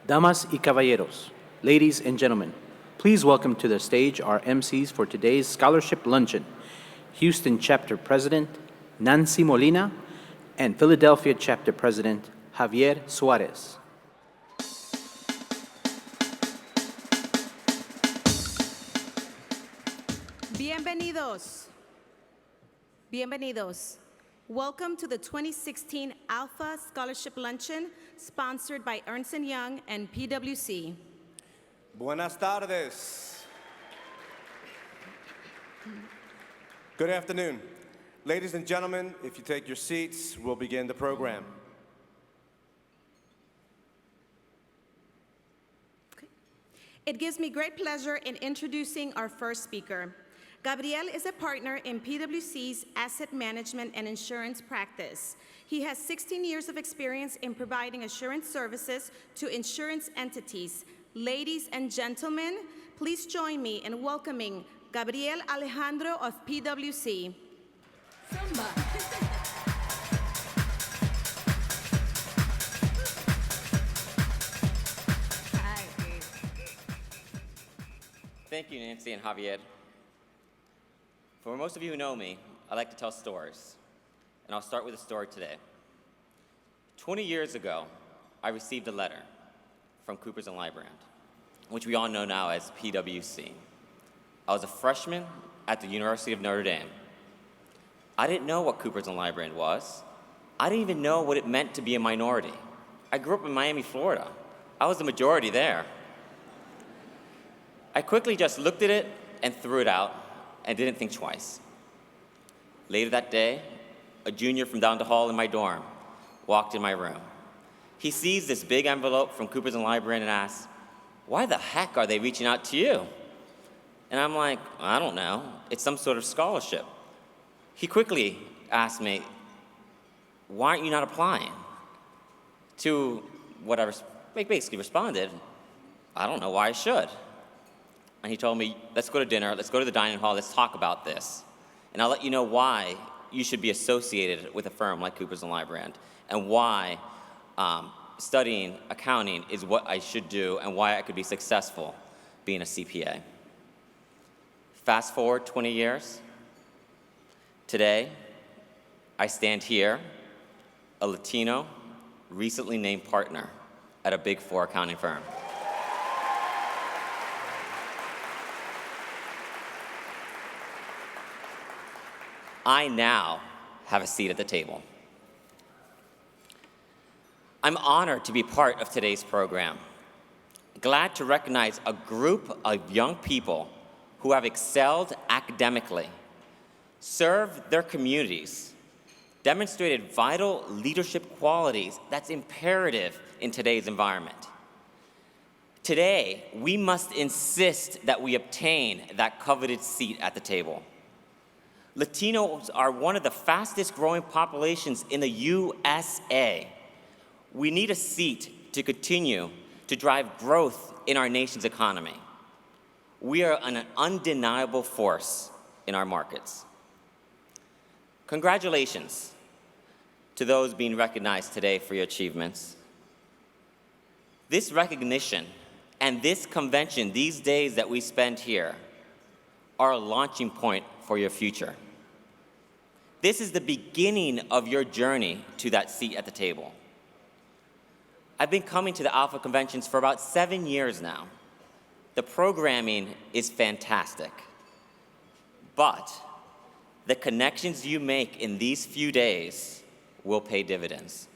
Damas y caballeros, ladies and gentlemen, please welcome to the stage our MCs for today's Scholarship Luncheon, Houston Chapter President Nancy Molina and Philadelphia Chapter President Javier Suarez. Bienvenidos. Bienvenidos. Welcome to the 2016 ALPFA Scholarship Luncheon, sponsored by Ernst & Young and PwC. Buenas tardes. Good afternoon. Ladies and gentlemen, if you take your seats, we'll begin the program. It gives me great pleasure in introducing our first speaker. Gabriel is a partner in PwC's asset management and insurance practice. He has 16 years of experience in providing assurance services to insurance entities. Ladies and gentlemen, please join me in welcoming Gabriel Alejandro of PwC. Thank you, Nancy and Javier. For most of you who know me, I like to tell stories, and I'll start with a story today. 20 years ago, I received a letter from Coopers & Lybrand, which we all know now as PwC. I was a freshman at the University of Notre Dame. I didn't know what Coopers & Lybrand was. I didn't even know what it meant to be a minority. I grew up in Miami, Florida. I was the majority there. I quickly just looked at it and threw it out and didn't think twice. Later that day, a junior from down the hall in my dorm walked in my room. He sees this big envelope from Coopers & Lybrand and asks, "Why the heck are they reaching out to you?" And I'm like, "I don't know. It's some sort of scholarship." He quickly asked me, "Why aren't you not applying?" To what I basically responded, "I don't know why I should." And he told me, "Let's go to dinner, let's go to the dining hall, let's talk about this. And I'll let you know why you should be associated with a firm like Coopers & Lybrand and why studying accounting is what I should do and why I could be successful being a CPA." Fast forward 20 years. Today, I stand here, a Latino, recently named partner at a Big Four accounting firm. I now have a seat at the table. I'm honored to be part of today's program. Glad to recognize a group of young people who have excelled academically, served their communities, demonstrated vital leadership qualities that's imperative in today's environment. Today, we must insist that we obtain that coveted seat at the table. Latinos are one of the fastest growing populations in the USA. We need a seat to continue to drive growth in our nation's economy. We are an undeniable force in our markets. Congratulations to those being recognized today for your achievements. This recognition and this convention, these days that we spend here, are a launching point for your future. This is the beginning of your journey to that seat at the table. I've been coming to the ALPFA conventions for about 7 years now. The programming is fantastic, but the connections you make in these few days will pay dividends.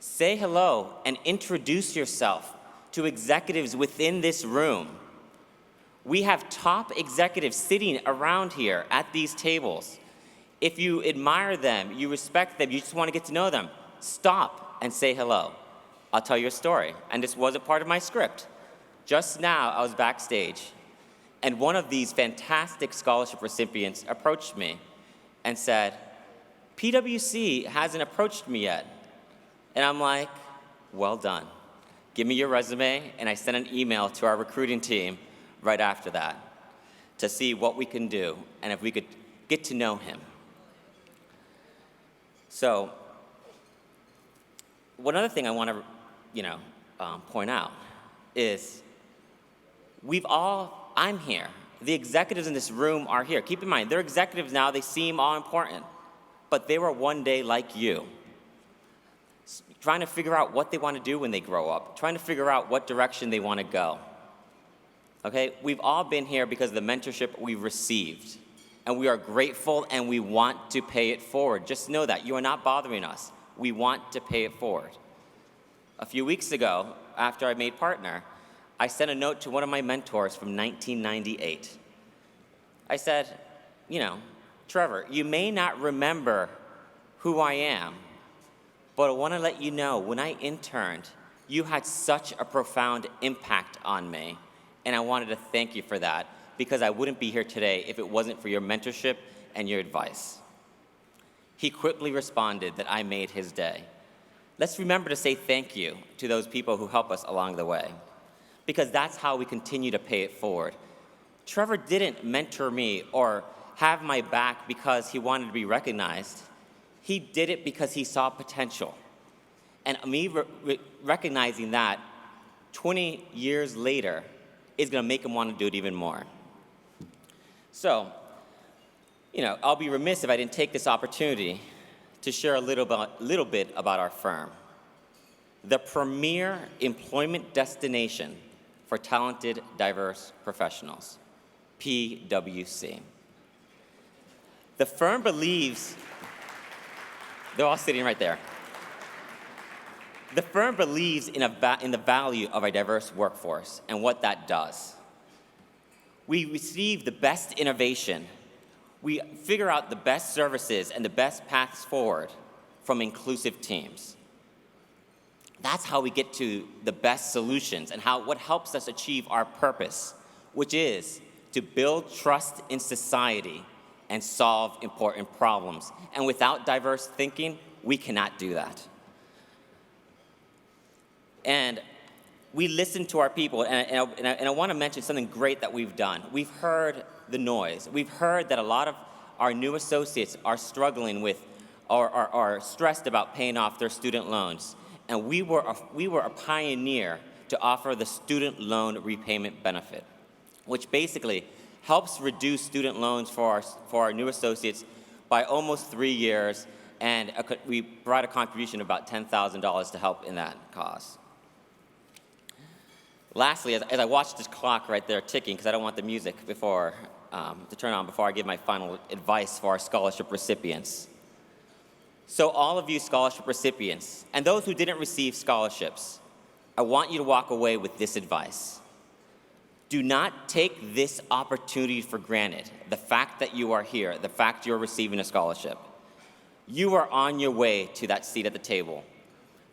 Say hello and introduce yourself to executives within this room. We have top executives sitting around here at these tables. If you admire them, you respect them, you just want to get to know them, stop and say hello. I'll tell you a story, and this wasn't part of my script. Just now, I was backstage, and one of these fantastic scholarship recipients approached me and said, "PwC hasn't approached me yet." And I'm like, "Well done. Give me your resume," and I sent an email to our recruiting team right after that to see what we can do and if we could get to know him. So one other thing I want to, point out is I'm here. The executives in this room are here. Keep in mind, they're executives now. They seem all important, but they were one day like you, trying to figure out what they want to do when they grow up, trying to figure out what direction they want to go. Okay? We've all been here because of the mentorship we've received, and we are grateful and we want to pay it forward. Just know that. You are not bothering us. We want to pay it forward. A few weeks ago, after I made partner, I sent a note to one of my mentors from 1998. I said, Trevor, you may not remember who I am, but I want to let you know, when I interned, you had such a profound impact on me, and I wanted to thank you for that, because I wouldn't be here today if it wasn't for your mentorship and your advice. He quickly responded that I made his day. Let's remember to say thank you to those people who help us along the way, because that's how we continue to pay it forward. Trevor didn't mentor me or have my back because he wanted to be recognized. He did it because he saw potential. And me recognizing that 20 years later is going to make him want to do it even more. So, I'll be remiss if I didn't take this opportunity to share a little bit about our firm, the premier employment destination for talented, diverse professionals, PwC. The firm believes, they're all sitting right there. The firm believes in the value of a diverse workforce and what that does. We receive the best innovation. We figure out the best services and the best paths forward from inclusive teams. That's how we get to the best solutions and what helps us achieve our purpose, which is to build trust in society and solve important problems. And without diverse thinking, we cannot do that. And we listen to our people, and I want to mention something great that we've done. We've heard the noise. We've heard that a lot of our new associates are struggling with or are stressed about paying off their student loans. And we were a pioneer to offer the student loan repayment benefit, which basically helps reduce student loans for our new associates by almost 3 years, and we brought a contribution of about $10,000 to help in that cause. Lastly, as I watch this clock right there ticking, because I don't want the music to turn on before I give my final advice for our scholarship recipients. So all of you scholarship recipients, and those who didn't receive scholarships, I want you to walk away with this advice. Do not take this opportunity for granted, the fact that you are here, the fact you're receiving a scholarship. You are on your way to that seat at the table.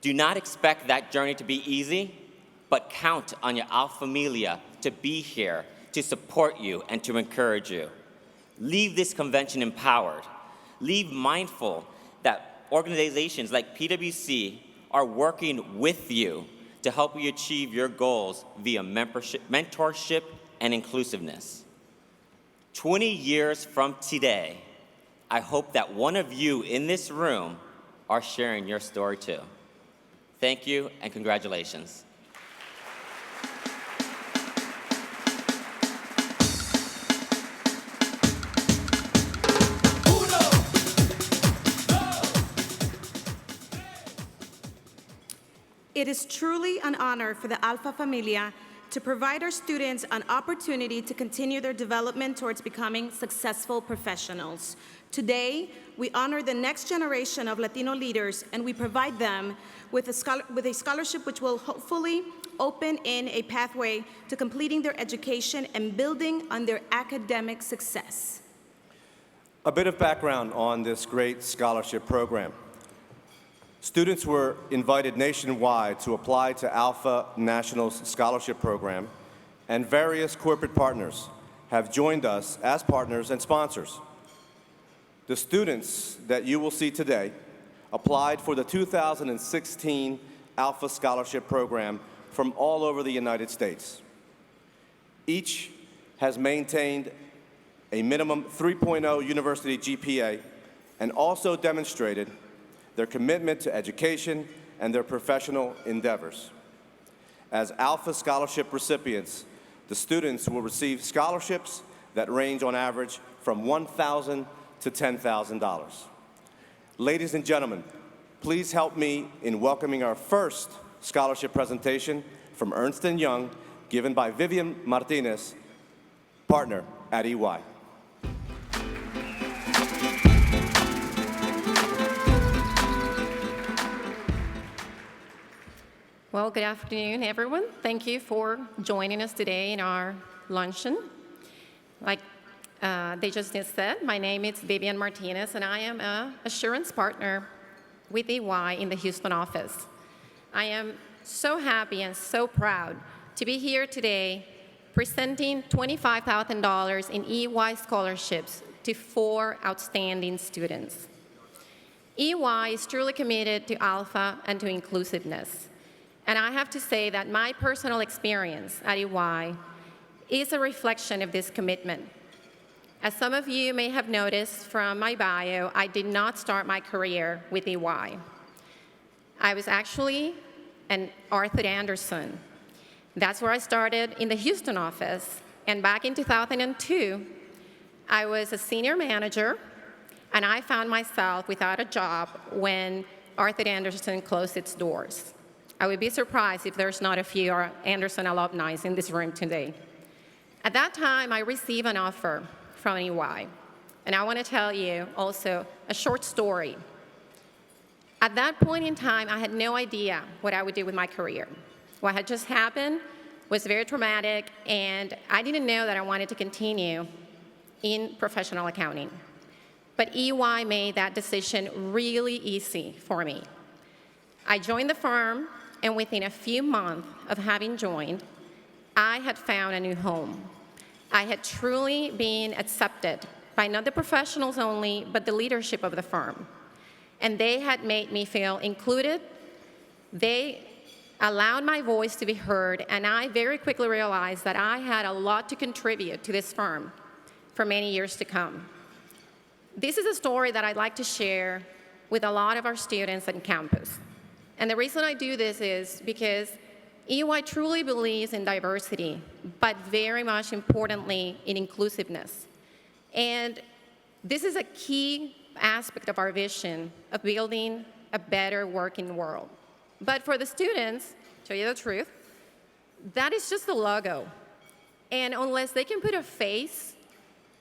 Do not expect that journey to be easy, but count on your ALPFA to be here, to support you, and to encourage you. Leave this convention empowered. Leave mindful that organizations like PwC are working with you to help you achieve your goals via mentorship and inclusiveness. 20 years from today, I hope that one of you in this room are sharing your story too. Thank you and congratulations. It is truly an honor for the ALPFA Familia to provide our students an opportunity to continue their development towards becoming successful professionals. Today, we honor the next generation of Latino leaders, and we provide them with a scholarship which will hopefully open in a pathway to completing their education and building on their academic success. A bit of background on this great scholarship program. Students were invited nationwide to apply to ALPFA National's scholarship program, and various corporate partners have joined us as partners and sponsors. The students that you will see today applied for the 2016 ALPFA Scholarship Program from all over the United States. Each has maintained a minimum 3.0 university GPA and also demonstrated their commitment to education, and their professional endeavors. As ALPFA scholarship recipients, the students will receive scholarships that range on average from $1,000 to $10,000. Ladies and gentlemen, please help me in welcoming our first scholarship presentation from Ernst & Young, given by Vivian Martinez, partner at EY. Well, good afternoon, everyone. Thank you for joining us today in our luncheon. Like they just said, my name is Vivian Martinez, and I am an assurance partner with EY in the Houston office. I am so happy and so proud to be here today presenting $25,000 in EY scholarships to 4 outstanding students. EY is truly committed to ALPFA and to inclusiveness. And I have to say that my personal experience at EY is a reflection of this commitment. As some of you may have noticed from my bio, I did not start my career with EY. I was actually an Arthur Andersen. That's where I started in the Houston office. And back in 2002, I was a senior manager, and I found myself without a job when Arthur Andersen closed its doors. I would be surprised if there's not a few Anderson alumni in this room today. At that time, I received an offer from EY, and I want to tell you also a short story. At that point in time, I had no idea what I would do with my career. What had just happened was very traumatic, and I didn't know that I wanted to continue in professional accounting. But EY made that decision really easy for me. I joined the firm, and within a few months of having joined, I had found a new home. I had truly been accepted by not the professionals only, but the leadership of the firm. And they had made me feel included. They allowed my voice to be heard, and I very quickly realized that I had a lot to contribute to this firm for many years to come. This is a story that I'd like to share with a lot of our students on campus. And the reason I do this is because EY truly believes in diversity, but very much importantly in inclusiveness. And this is a key aspect of our vision of building a better working world. But for the students, to tell you the truth, that is just the logo. And unless they can put a face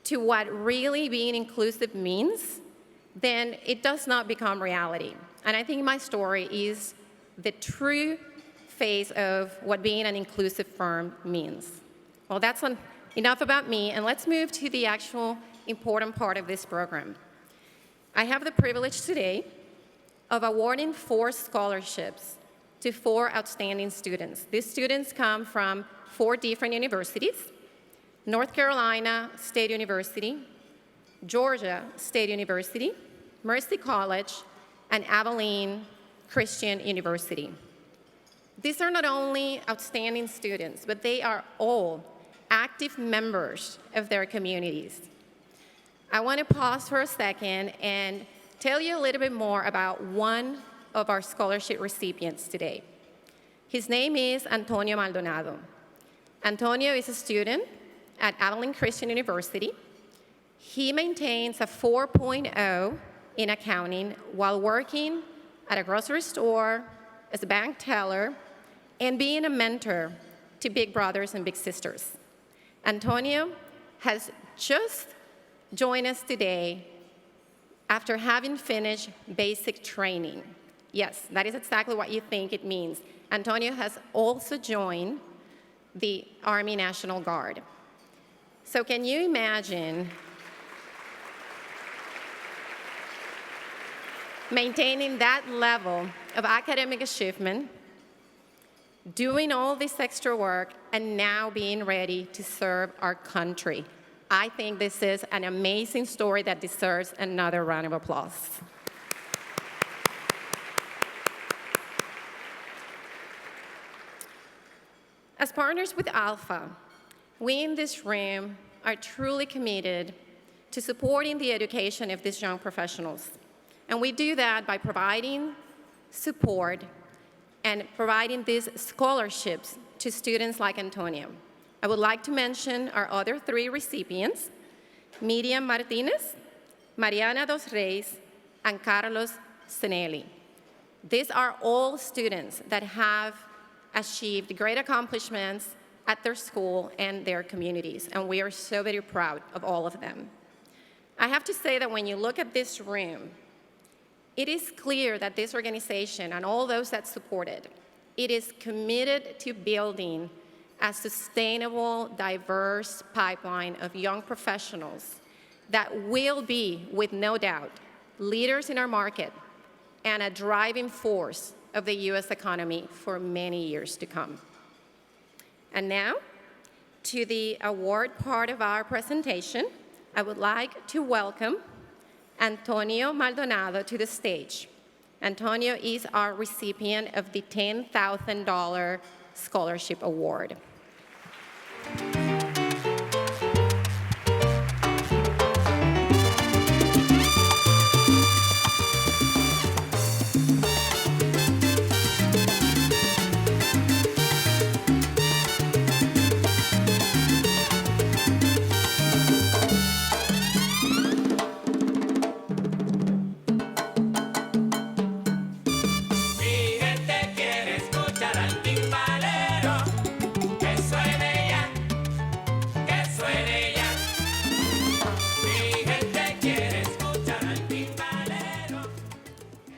to what really being inclusive means, then it does not become reality. And I think my story is the true face of what being an inclusive firm means. Well, that's enough about me, and let's move to the actual important part of this program. I have the privilege today of awarding 4 scholarships to 4 outstanding students. These students come from 4 different universities: North Carolina State University, Georgia State University, Mercy College, and Abilene Christian University. These are not only outstanding students, but they are all active members of their communities. I want to pause for a second and tell you a little bit more about one of our scholarship recipients today. His name is Antonio Maldonado. Antonio is a student at Abilene Christian University. He maintains a 4.0 in accounting while working at a grocery store, as a bank teller, and being a mentor to big brothers and big sisters. Antonio has just joined us today after having finished basic training. Yes, that is exactly what you think it means. Antonio has also joined the Army National Guard. So can you imagine maintaining that level of academic achievement, doing all this extra work, and now being ready to serve our country? I think this is an amazing story that deserves another round of applause. As partners with ALPFA, we in this room are truly committed to supporting the education of these young professionals. And we do that by providing support and providing these scholarships to students like Antonio. I would like to mention our other 3 recipients, Miriam Martinez, Mariana Dos Reis, and Carlos Senelli. These are all students that have achieved great accomplishments at their school and their communities, and we are so very proud of all of them. I have to say that when you look at this room, it is clear that this organization and all those that support it, it is committed to building a sustainable, diverse pipeline of young professionals that will be, with no doubt, leaders in our market and a driving force of the U.S. economy for many years to come. And now, to the award part of our presentation, I would like to welcome Antonio Maldonado to the stage. Antonio is our recipient of the $10,000 Scholarship Award.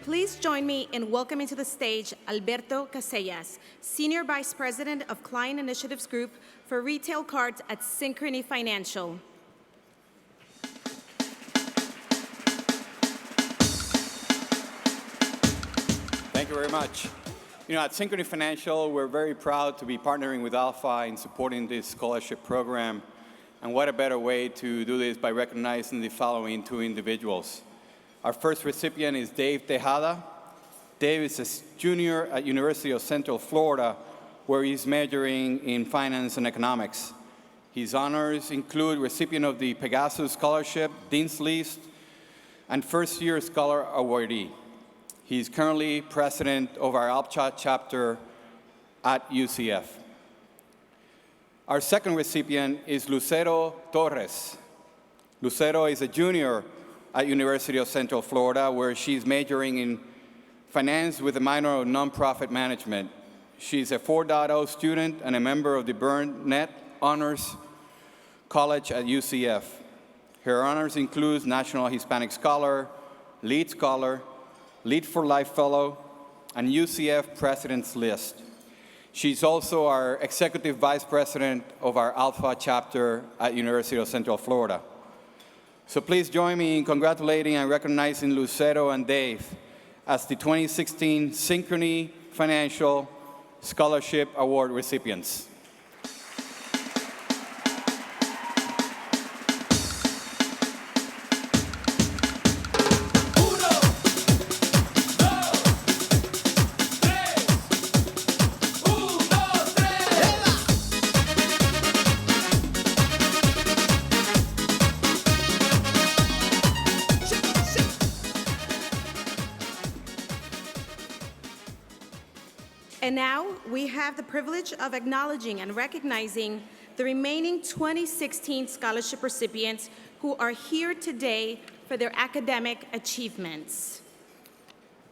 Please join me in welcoming to the stage Alberto Casellas, Senior Vice President of Client Initiatives Group for Retail Cards at Synchrony Financial. Thank you very much. At Synchrony Financial, we're very proud to be partnering with ALPFA in supporting this scholarship program. And what a better way to do this by recognizing the following 2 individuals. Our first recipient is Dave Tejada. Dave is a junior at University of Central Florida, where he's majoring in finance and economics. His honors include recipient of the Pegasus Scholarship, Dean's List, and first-year scholar awardee. He's currently president of our ALPFA chapter at UCF. Our second recipient is Lucero Torres. Lucero is a junior at University of Central Florida, where she's majoring in finance with a minor of nonprofit management. She's a 4.0 student and a member of the Burnett Honors College at UCF. Her honors include National Hispanic Scholar, Lead for Life Fellow, and UCF President's List. She's also our Executive Vice President of our ALPFA chapter at University of Central Florida. So please join me in congratulating and recognizing Lucero and Dave as the 2016 Synchrony Financial Scholarship Award recipients. And now we have the privilege of acknowledging and recognizing the remaining 2016 scholarship recipients who are here today for their academic achievements.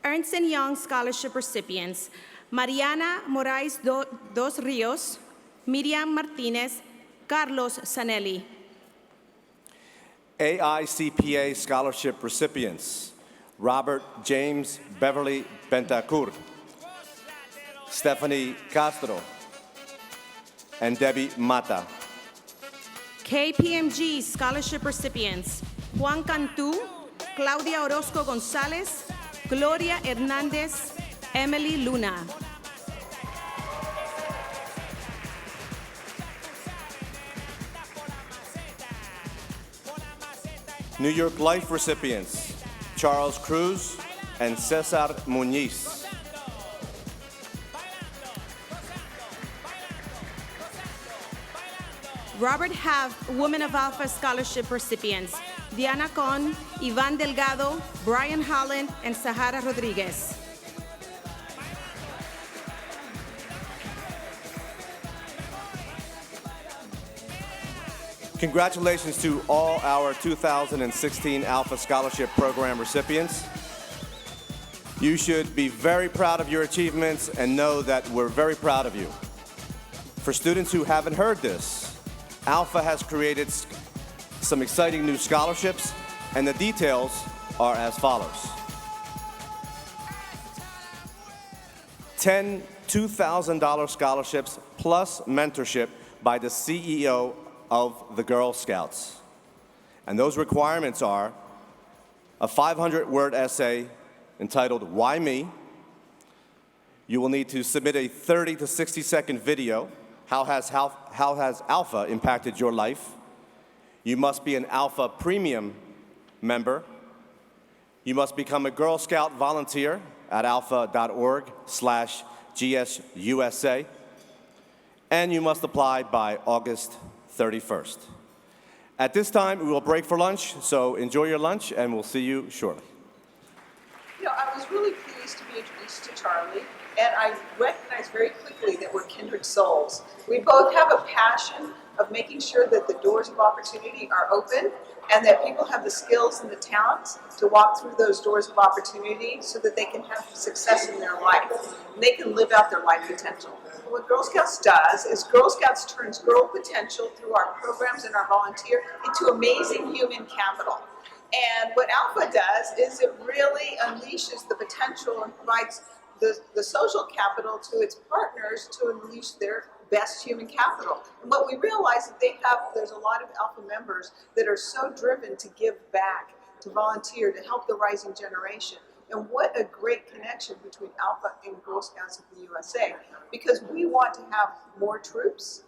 Ernst & Young Scholarship recipients, Mariana Moraes dos Rios, Miriam Martinez, Carlos Sanelli. AICPA Scholarship recipients, Robert James Beverly Bentancur, Stephanie Castro, and Debbie Mata. KPMG Scholarship recipients, Juan Cantu, Claudia Orozco Gonzalez, Gloria Hernandez, Emily Luna. New York Life recipients, Charles Cruz and Cesar Muñiz. Robert Half Women of Alpha Scholarship recipients, Diana Con, Ivan Delgado, Brian Holland, and Sahara Rodriguez. Congratulations to all our 2016 Alpha Scholarship Program recipients. You should be very proud of your achievements and know that we're very proud of you. For students who haven't heard this, Alpha has created some exciting new scholarships, and the details are as follows. 10 $2,000 scholarships plus mentorship by the CEO of the Girl Scouts. And those requirements are a 500-word essay entitled Why Me? You will need to submit a 30 to 60-second video. How has Alpha impacted your life? You must be an Alpha Premium member. You must become a Girl Scout volunteer at alpha.org/GSUSA. And you must apply by August 31st. At this time, we will break for lunch, so enjoy your lunch, and we'll see you shortly. You know, I was really pleased to be introduced to Charlie, and I recognized very quickly that we're kindred souls. We both have a passion of making sure that the doors of opportunity are open and that people have the skills and the talents to walk through those doors of opportunity so that they can have success in their life and they can live out their life potential. What Girl Scouts does is Girl Scouts turns girl potential through our programs and our volunteer into amazing human capital. And what Alpha does is it really unleashes the potential and provides the social capital to its partners to unleash their best human capital. And what we realize is there's a lot of Alpha members that are so driven to give back, to volunteer, to help the rising generation. And what a great connection between Alpha and Girl Scouts of the USA, because we want to have more troops,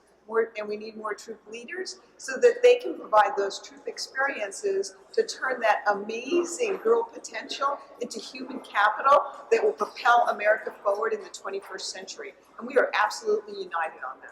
and we need more troop leaders so that they can provide those troop experiences to turn that amazing girl potential into human capital that will propel America forward in the 21st century. And we are absolutely united on that.